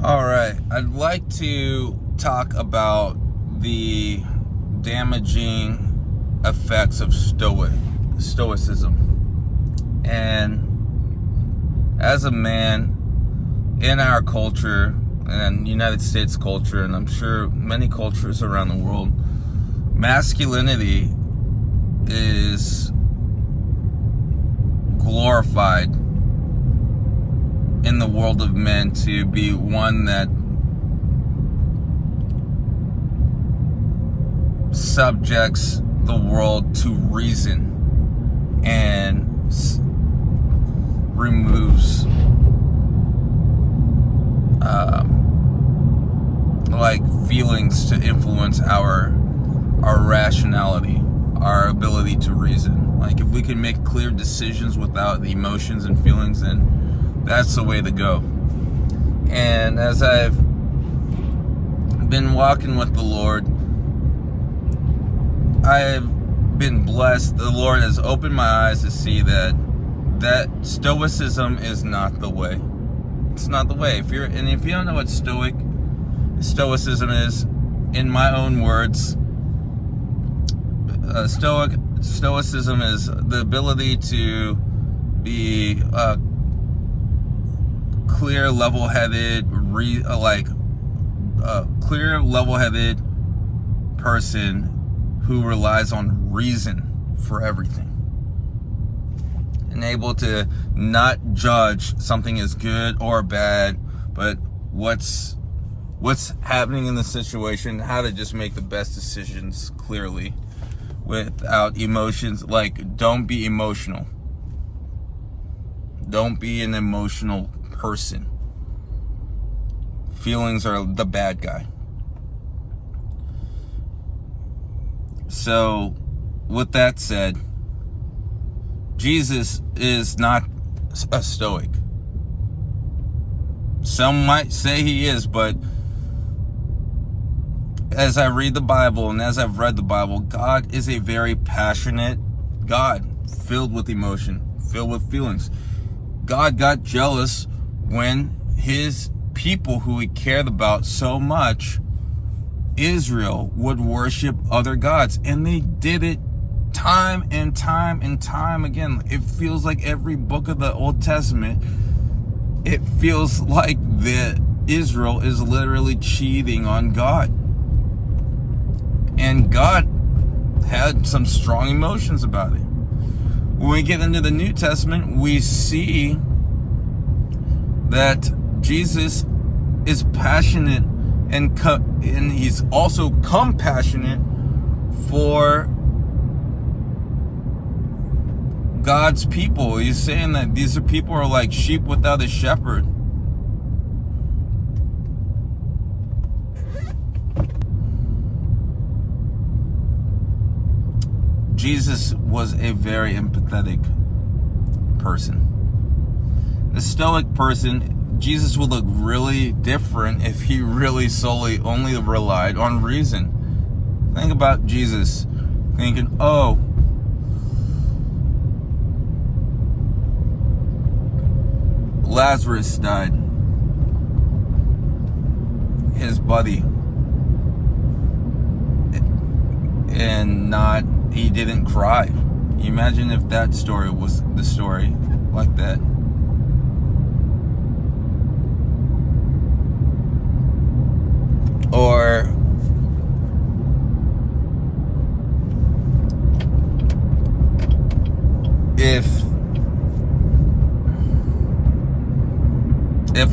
All right, I'd like to talk about the damaging effects of Stoicism. And as a man in our culture and United States culture, and I'm sure many cultures around the world, masculinity is glorified in the world of men to be one that subjects the world to reason and removes feelings to influence our rationality, our ability to reason. Like, if we can make clear decisions without the emotions and feelings, then that's the way to go. And as I've been walking with the Lord, I've been blessed. The Lord has opened my eyes to see that Stoicism is not the way. It's not the way. If you don't know what Stoicism is, in my own words, Stoicism is the ability to be clear, level-headed, clear, level-headed person who relies on reason for everything, and able to not judge something as good or bad, but what's happening in the situation, how to just make the best decisions clearly without emotions. Like, don't be emotional. Don't be an emotional person. Feelings are the bad guy. So, with that said, Jesus is not a Stoic. Some might say he is, but as I read the Bible and as I've read the Bible, God is a very passionate God, filled with emotion, filled with feelings. God got jealous when his people who he cared about so much, Israel, would worship other gods. And they did it time and time and time again. It feels like every book of the Old Testament, it feels like that Israel is literally cheating on God. And God had some strong emotions about it. When we get into the New Testament, we see that Jesus is passionate and he's also compassionate for God's people. He's saying that these people are like sheep without a shepherd. Jesus was a very empathetic person. The Stoic person, Jesus would look really different if he really solely only relied on reason. Think about Jesus thinking, oh, Lazarus died. His buddy. And he didn't cry. You imagine if that story was the story like that. Or if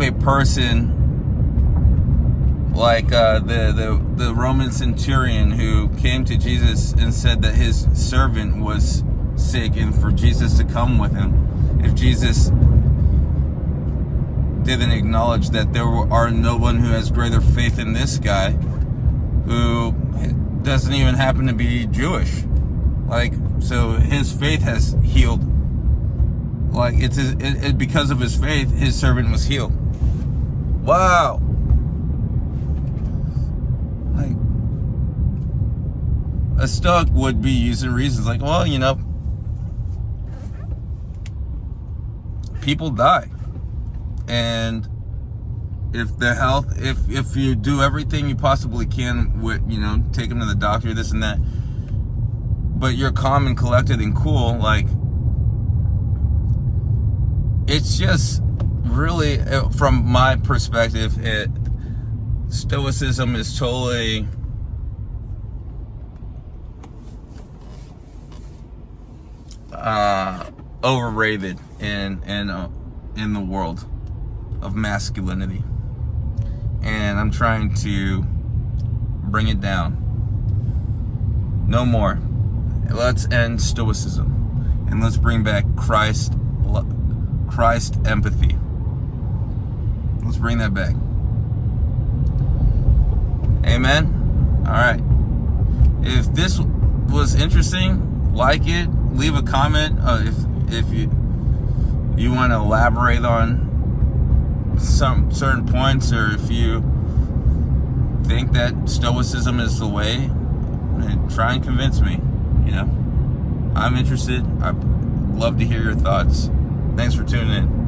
a person like the Roman centurion who came to Jesus and said that his servant was sick and for Jesus to come with him, if Jesus didn't acknowledge that there are no one who has greater faith in this guy who doesn't even happen to be Jewish, so his faith has healed. Because of his faith, his servant was healed. Wow. A Stoic would be using reasons like, well, people die. And if the health, if you do everything you possibly can with, take them to the doctor, this and that, but you're calm and collected and cool, like, it's just really, from my perspective, Stoicism is totally overrated in the world of masculinity, and I'm trying to bring it down. No more. Let's end Stoicism, and let's bring back Christ empathy. Let's bring that back. Amen. All right. If this was interesting, like it, leave a comment. If you want to elaborate on some certain points, or if you think that Stoicism is the way, try and convince me. I'm interested. I'd love to hear your thoughts. Thanks for tuning in.